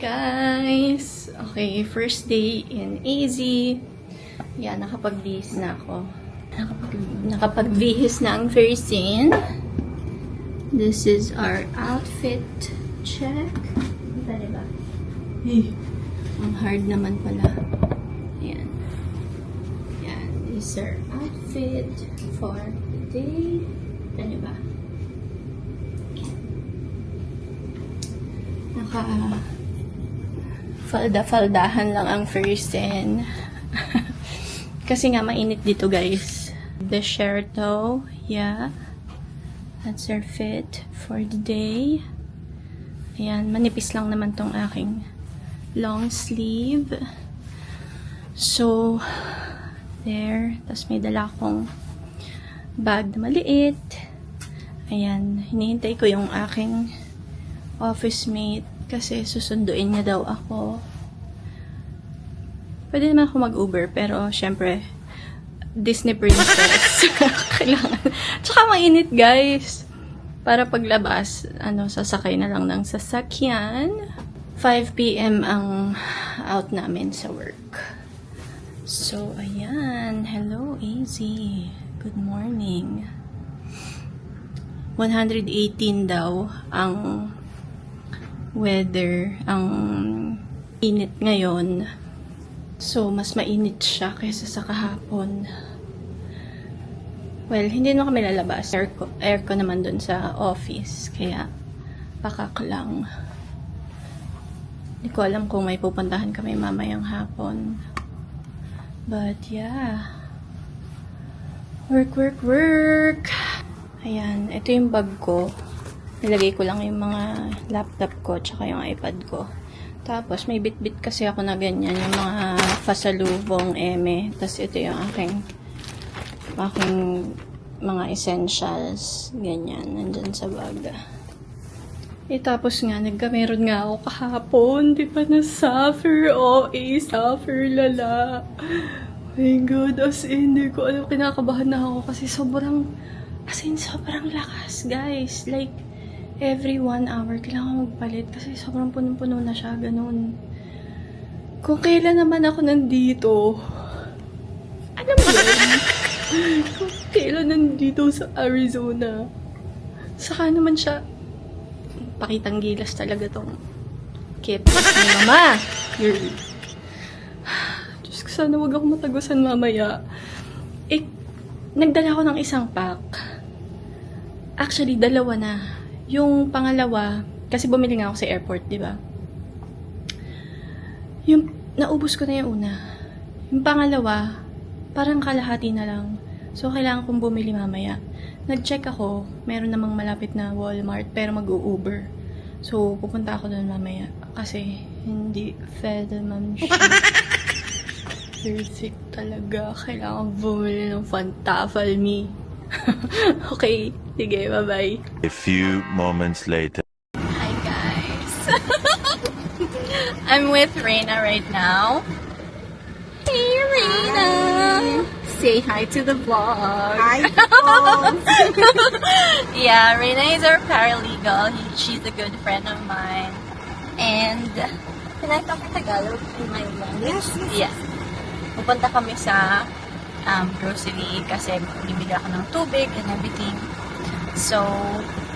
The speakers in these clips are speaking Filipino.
guys! Okay, first day in AZ. Yan, nakapag-bihis na ako. Nakapag-bihis na ang first scene. This is our outfit check. Diba? Hey, ang hard naman pala. Yan. Yan, this is our outfit for the day. Diba? Falda-faldahan lang ang first scene. Kasi nga mainit dito, guys. Desierto, yeah. That's our fit for the day. Ayan, manipis lang naman tong aking long sleeve. So, there. Tapos may dala akong bag na maliit. Ayan, hinihintay ko yung aking office mate kasi susunduin niya daw ako. Pwede naman ako mag-Uber, pero syempre Disney princess. Kailangan. Tsaka mainit, guys. Para paglabas, sasakay na lang ng sasakyan. 5 p.m. ang out namin sa work. So, ayan. Hello, AZ. Good morning. 118 daw ang weather, ang init ngayon. So, mas mainit siya kaysa sa kahapon. Well, hindi na kami lalabas. Aircon naman dun sa office. Kaya, pakak lang. Hindi ko alam kung may pupuntahan kami mamayang hapon. But, yeah. Work, work, work! Ayan, ito yung bag ko. Nilagay ko lang yung mga laptop ko tsaka yung iPad ko. Tapos, may bit-bit kasi ako na ganyan. Yung mga pasalubong, eme. Tapos, ito yung aking mga essentials. Ganyan, nandyan sa bag. Tapos nga, meron nga ako kahapon. Di ba na-suffer? Suffer, lala. Oh my God, as in, hindi ko alam. Kinakabahan na ako kasi sobrang lakas, guys. Like, every 1 hour, kailangan magpalit kasi sobrang punong-puno na siya, ganun. Kung kailan naman ako nandito, alam mo yun, kung kailan nandito sa Arizona, saka naman siya, pakitang gilas talaga tong kipos ni mama. Diyos ko, sana wag ako matagusan mamaya. Nagdala ko ng isang pack. Actually, 2 na. Yung pangalawa, kasi bumili nga ako sa airport, di ba? Yung, naubos ko na yung una. Yung pangalawa, parang kalahati na lang. So, kailangan kong bumili mamaya. Nag-check ako, meron namang malapit na Walmart, pero mag-u-Uber. So, pupunta ako doon mamaya. Kasi, hindi Fedelman siya. Perfect talaga. Kailangan bumili ng Fantafel me. Okay. Sige, bye-bye. A few moments later. Hi, guys. I'm with Reina right now. Hey, Reina. Hi. Say hi to the vlog. Hi, Yeah, Reina is our paralegal. She's a good friend of mine. And, can I talk in Tagalog in my language? Yes. Pupunta kami sa grocery kasi bibili ako ng tubig and everything. So,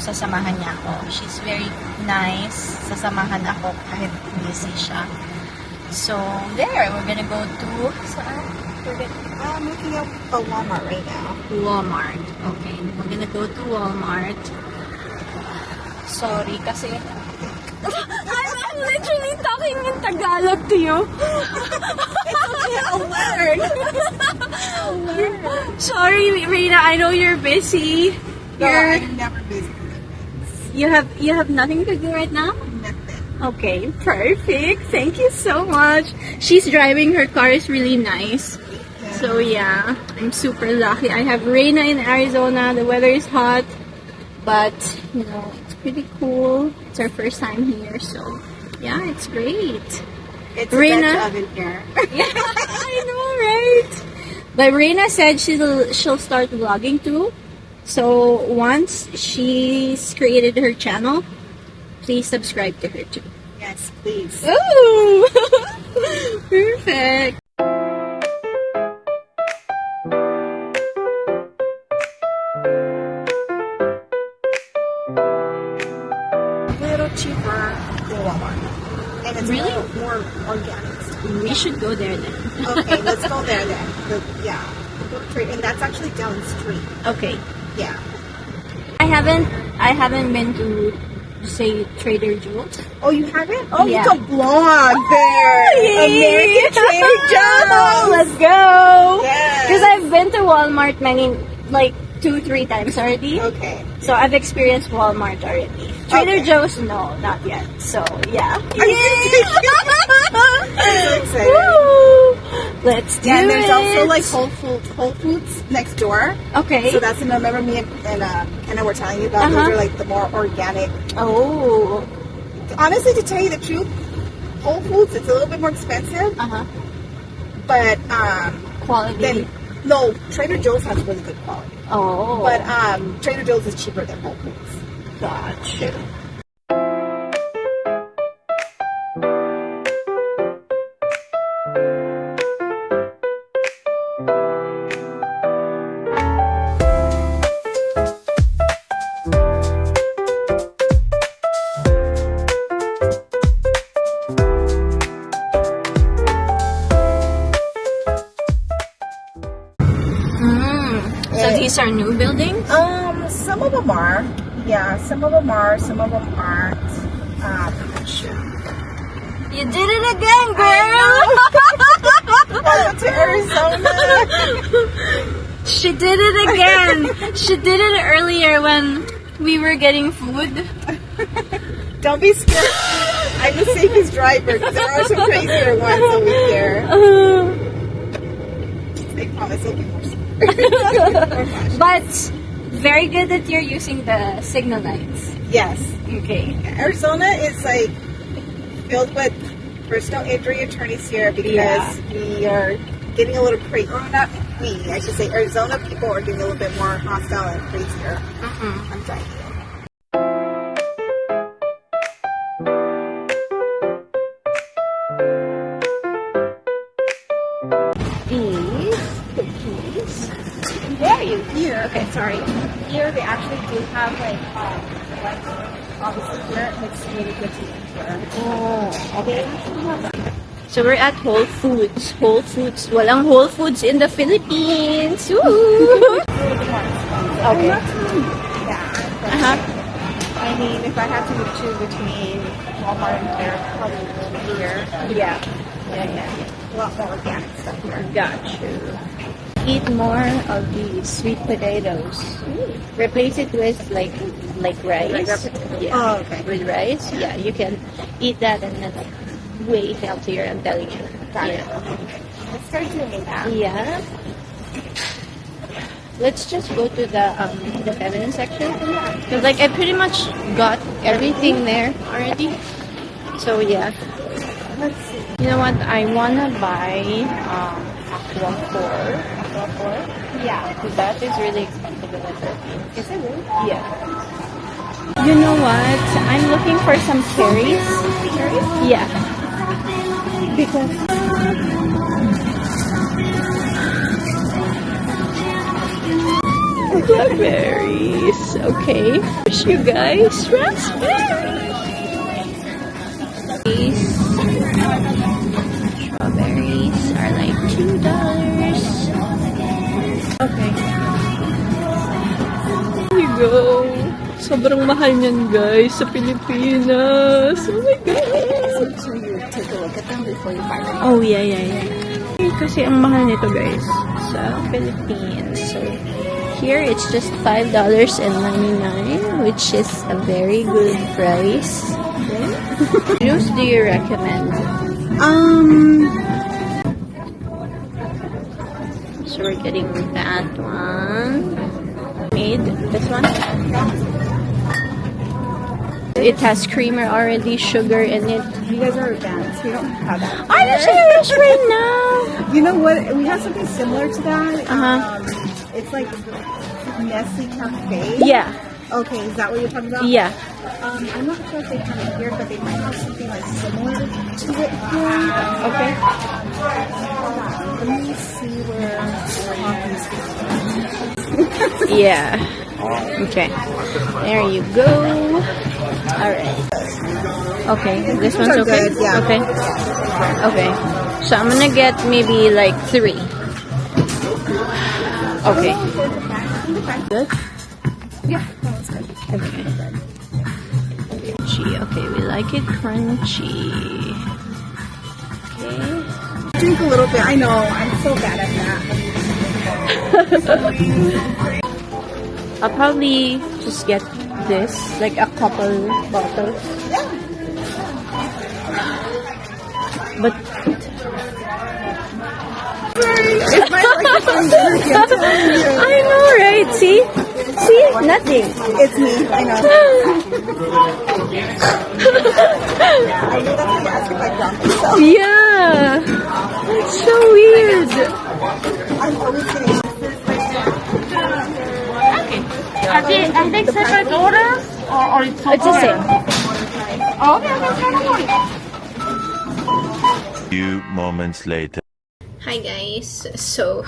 sasamahan niya ako. She's very nice. Sasamahan ako kahit busy siya. So, there. We're gonna go to... Saan? I'm looking up a Walmart right now. Walmart. Okay. We're gonna go to Walmart. Sorry, kasi... I'm literally talking in Tagalog to you. A word. Sorry, Reina. I know you're busy. No, I'm never busy. You have nothing to do right now? Nothing. Okay, perfect. Thank you so much. She's driving her car is really nice. Yeah. So yeah, I'm super lucky. I have Reina in Arizona. The weather is hot, but it's pretty cool. It's our first time here, so yeah, it's great. It's Reina? a Dutch oven here. Yeah, I know, right? But Reina said she'll start vlogging too. So once she's created her channel, please subscribe to her too. Yes, Yes, please. Ooh! Perfect. A little cheaper than Walmart. And it's Really? more organic stuff. We should go there then. Okay, let's go there then. Yeah. Go trade, and that's actually down the street. Okay. Yeah. I haven't been to say Trader Joe's. Oh, you haven't? Oh, Yeah. you can blog there. American Trader Joe's. Let's go. Yes. Because I've been to Walmart like 2-3 times already. Okay. So I've experienced Walmart already. Trader Okay. Joe's, no, not yet. So yeah. I'm so excited. Woo! Let's do Yeah, and it. there's also like Whole Foods next door. Okay. So that's another. Remember me and Kenna were telling you about. Those Uh-huh. are like the more organic. Oh. Honestly, to tell you the truth, Whole Foods it's a little bit more expensive, Uh-huh. but Quality. then no, Trader Joe's has really good quality. Oh. But Trader Joe's is cheaper than Whole Foods. Gotcha. So these are new buildings? Some of them are. Yeah, some of them are. Some of them aren't. Sure. You did it again, girl! Welcome to Arizona. She did it again. She did it earlier when we were getting food. Don't be scared. I'm the safest driver. There are some crazier ones over here. They promise it'll be more safe. But very good that you're using the signal lights. Yes. Okay. Arizona is like filled with personal injury attorneys here because Yeah. we are getting a little crazy. Or not we, I should say Arizona people are getting a little bit more hostile and crazier. I'm telling you. These cookies. Where are you? Here, Okay, sorry. here they actually do have like obviously here it's really good to eat here. Oh, okay. So we're at Whole Foods. Whole Foods. Walang Whole Foods in the Philippines. Woo! Okay. Yeah. but, Uh-huh. I mean, if I had to choose between Walmart and Claire, probably here. Yeah. A lot more organic stuff here. Got you. Eat more of these sweet potatoes. Replace it with like rice. Yeah. Oh, okay. With rice. Yeah, you can eat that and that's way healthier, I'm telling you. Got it. Yeah. Let's start doing that. Yeah. Let's just go to the feminine section. Because like I pretty much got everything there already. So yeah. Let's see. You know what? I wanna buy Aquaphor. Yeah, because that is really expensive in the Philippines. Is it really? Yeah. You know what? I'm looking for some cherries. Cherries? Yeah. Because blackberries. Okay. Here's you guys. Raspberries. Strawberries are like $2. Okay. Here you go. Sobrang mahal niyan guys sa Pilipinas. Oh my God. So you take a look at them before you buy them. Oh, yeah. Kasi ang mahal nito guys sa Philippines. So, here it's just $5.99, which is a very good price. What juice do you recommend? So we're getting that one. Made this one. It has creamer already, sugar in it. You guys are advanced. We don't have that. I'm serious right now. You know what? We have something similar to that. Uh-huh. It's like Nestle Cafe. Yeah. Okay, is that what you're talking about? Yeah. I'm not sure if they have it here, but they might have something like similar to it here. Okay. Let me see where coffee's Yeah. Okay. There you go. Alright. Okay. This one's are okay? good, yeah. Okay. Okay. So I'm gonna get maybe like 3. Okay. Good? Yeah, that one's good. Okay. Crunchy. Okay, we like it crunchy. Okay. Drink a little bit. I know, I'm so bad at that. I'll probably just get this, like a couple bottles. But It's my microphone dirty, I'm telling you. I know, right? See? See? Nothing. It's me, I know. I know that's why you asked if I dropped myself. Yeah. That's so weird. I'm always getting Are they separate orders or it's It's the same. Few moments later. Hi guys. So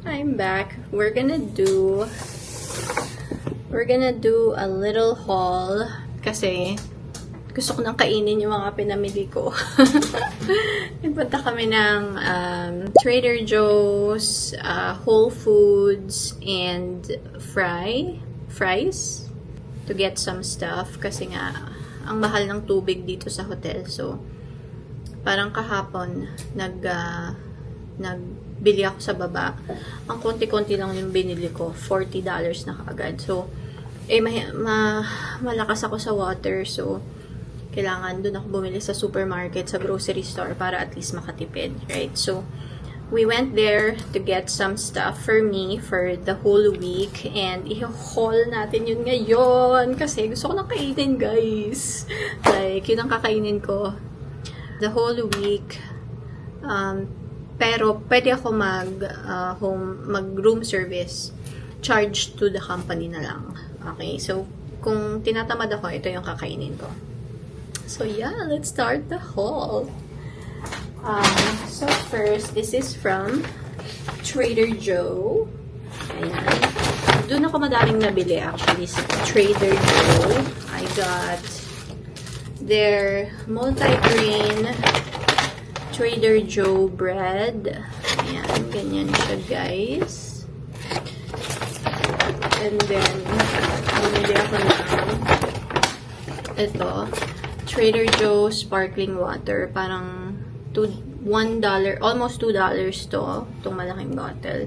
I'm back. We're gonna do a little haul kasi gusto ko nang kainin yung mga pinamili ko. Nagpunta kami ng Trader Joe's, Whole Foods, and Fry's to get some stuff kasi nga ang mahal ng tubig dito sa hotel. So parang kahapon nagbili ako sa baba. Ang konti-konti lang yung binili ko, $40 na kaagad. So malakas ako sa water, so kailangan doon ako bumili sa supermarket, sa grocery store para at least makatipid, right? So we went there to get some stuff for me for the whole week, and i-haul natin yun ngayon kasi gusto ko nang kainin, guys. Like, yun ang kakainin ko the whole week. Pero pwede ako mag room service, charge to the company na lang. Okay, so kung tinatamad ako, ito yung kakainin ko. So yeah, let's start the haul. So first, this is from Trader Joe. Ayan. Doon ako madaming nabili actually sa Trader Joe. I got their multi-grain Trader Joe bread. Ayan, ganyan siya, guys. And then, bumili ako ng ito, Trader Joe sparkling water. Parang $1, almost $2 to, itong malaking bottle.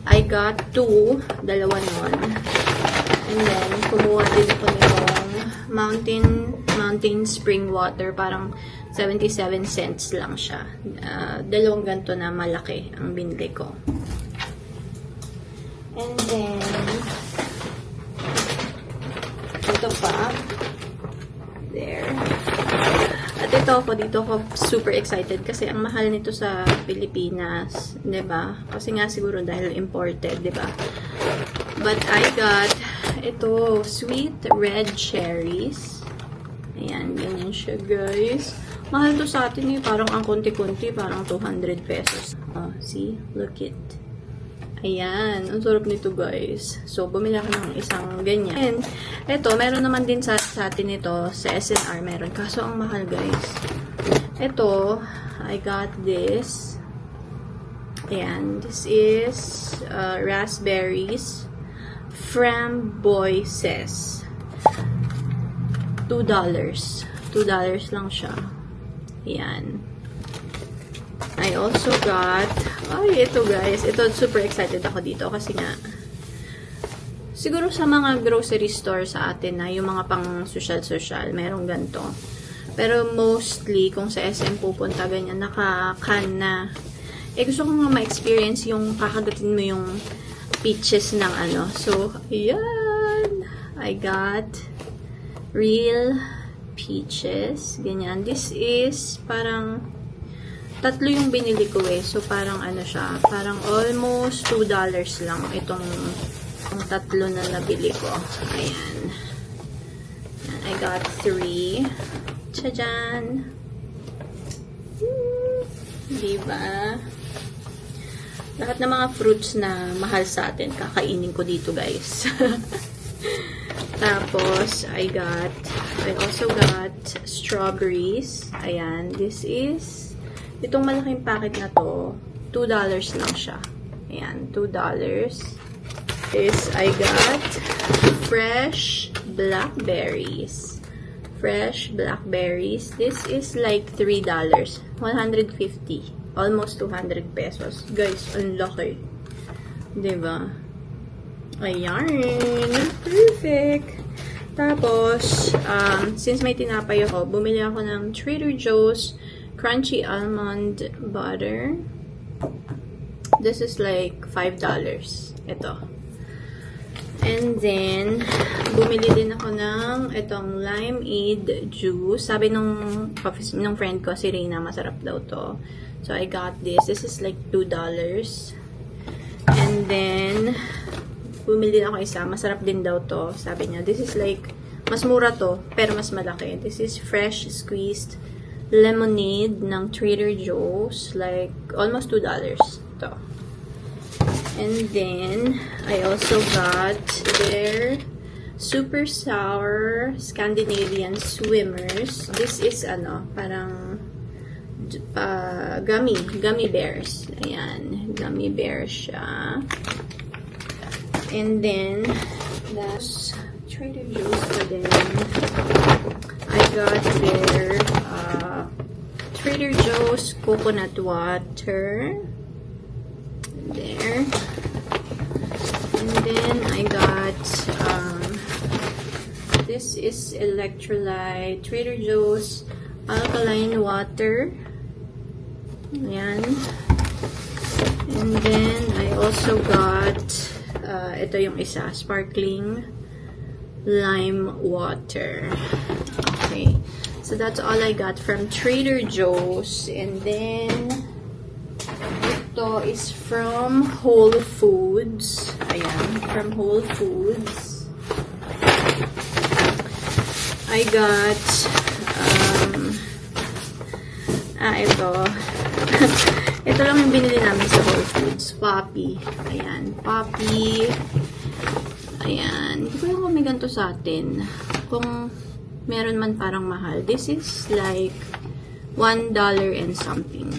I got 2, dalawa nun. And then, kumuha din ako nitong Mountain Spring Water. Parang 77 cents lang siya. Dalawang ganito na malaki ang binili ko. And then, ito pa. There. At dito ako super excited kasi ang mahal nito sa Pilipinas, 'di ba? Kasi nga siguro dahil imported, 'di ba? But I got ito, sweet red cherries. Ayan, ganyan siya, guys. Mahal to sa atin eh, parang ang konti-konti, parang 200 pesos. Oh, see? Look it. Ayan, ang sarap nito, guys. So, bumili ako ng isang ganyan. And, eto, meron naman din sa atin ito, sa SNR meron. Kaso, ang mahal, guys. Ito, I got this. Ayan, this is raspberries framboises. $2. $2 lang siya. Ayan. I also got, ito guys, ito super excited ako dito kasi nga, siguro sa mga grocery store sa atin na yung mga pang social, merong ganito. Pero mostly, kung sa SM pupunta, ganyan, naka-can na. Gusto ko nga ma-experience yung kakagatin mo yung peaches ng ano. So, ayan. I got real peaches. Ganyan. This is parang tatlo yung binili ko eh. So, parang ano siya. Parang almost $2 lang itong Ang tatlo na nabili ko. Ayan. I got 3. Tchajan! Diba? Lahat ng mga fruits na mahal sa atin, kakainin ko dito, guys. Tapos, I also got strawberries. Ayan. This is, itong malaking packet na to, $2 lang siya. Ayan, $2. This, I got fresh blackberries. Fresh blackberries. This is like $3. 150. Almost 200 pesos. Guys, ang laki. Diba? Ayan. Perfect. Tapos, since may tinapay ako, bumili ako ng Trader Joe's Crunchy Almond Butter. This is like $5. Ito. And then, bumili din ako ng itong limeade juice. Sabi nung friend ko, si Rina, masarap daw to. So, I got this. This is like $2. And then, bumili din ako isa. Masarap din daw to. Sabi niya, this is like, mas mura to, pero mas malaki. This is fresh squeezed lemonade ng Trader Joe's. Like, almost $2 to. And then, I also got their super sour Scandinavian swimmers. This is, parang gummy bears. Ayan, gummy bears siya. And then, that's Trader Joe's pa din. I got their Trader Joe's coconut water. There. And then I got this is electrolyte Trader Joe's alkaline water. Ayan. And then I also got ito yung isa, sparkling lime water. Okay. So that's all I got from Trader Joe's. And then ito is from Whole Foods. Ayan, from Whole Foods. I got, ito. Ito lang yung binili namin sa Whole Foods. Poppy. Ayan, Poppy. Ayan. Hindi ko lang kung may ganito sa atin. Kung meron man parang mahal. This is like $1 and something.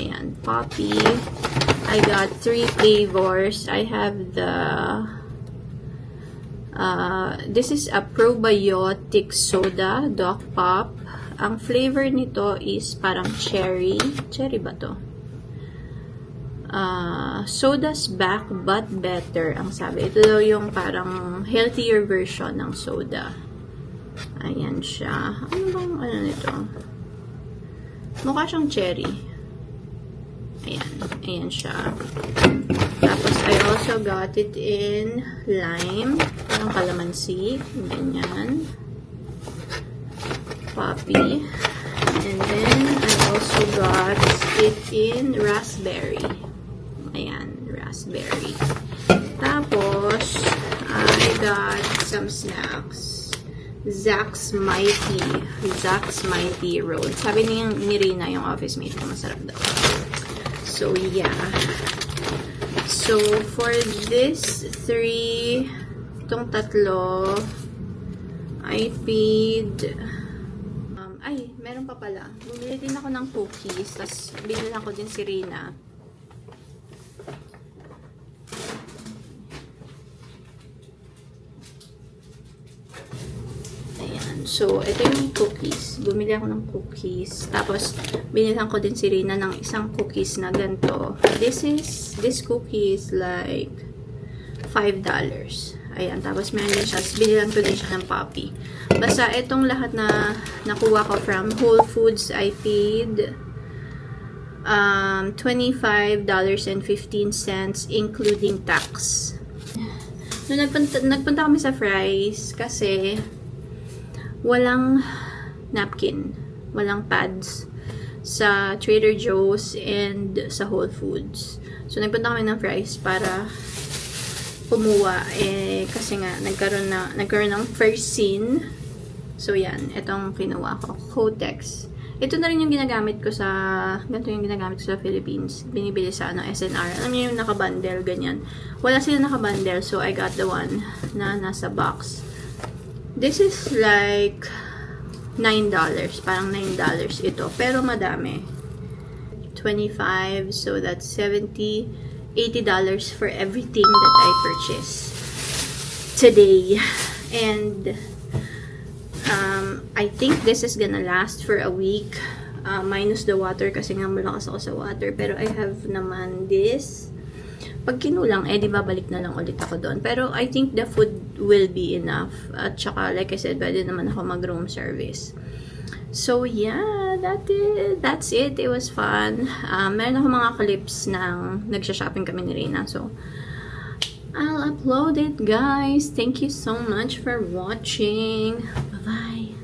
Ayan, Poppy. I got 3 flavors. I have the this is a probiotic soda, Doc Pop. Ang flavor nito is parang cherry. Cherry ba to? Soda's back but better, ang sabi. Ito daw yung parang healthier version ng soda. Ayan siya. Ano bang, nito? Mukha siyang cherry. Ayan. Ayan siya. Tapos, I also got it in lime. Parang kalamansi. Ganyan. Poppy. And then, I also got it in raspberry. Ayan. Raspberry. Tapos, I got some snacks. Zack's Mighty Roll. Sabi ni Rina, yung office mate ko, masarap daw. So, yeah. So, for this 3, itong tatlo, I paid, meron pa pala. Bumili din ako ng cookies, tapos binili ko din si Rina. So, ito yung cookies. Bumili ako ng cookies. Tapos, binilhan ko din si Rina ng isang cookies na ganito. This cookie is like $5. Ayan. Tapos, meron din siya. Binilhan ko din siya ng Poppy. Basta, itong lahat na nakuha ko from Whole Foods, I paid $25.15 including tax. Nung nagpunta kami sa Fry's, kasi walang napkin, walang pads sa Trader Joe's and sa Whole Foods. So, nagpunta kami ng Fry's para kumuha kasi nga nagkaroon ng first scene. So yan, itong kinuha ko, Kotex. Ito na rin yung ginagamit ko ganito yung ginagamit ko sa Philippines. Binibili sa SNR. Alam niyo yung naka-bundle, ganyan. Wala sila naka-bundle, so I got the one na nasa box. This is like $9. Parang $9 ito. Pero madami. 25, so that's $70, $80 for everything that I purchased today. And I think this is gonna last for a week, minus the water kasi nga malakas ako sa water. Pero I have naman this. Pag kinulang, di babalik na lang ulit ako doon. Pero I think the food will be enough. At saka, like I said, pwede naman ako mag-room service. So yeah, that's it. It was fun. Meron ako mga clips ng nagsha-shopping kami ni Reyna. So, I'll upload it, guys. Thank you so much for watching. Bye-bye.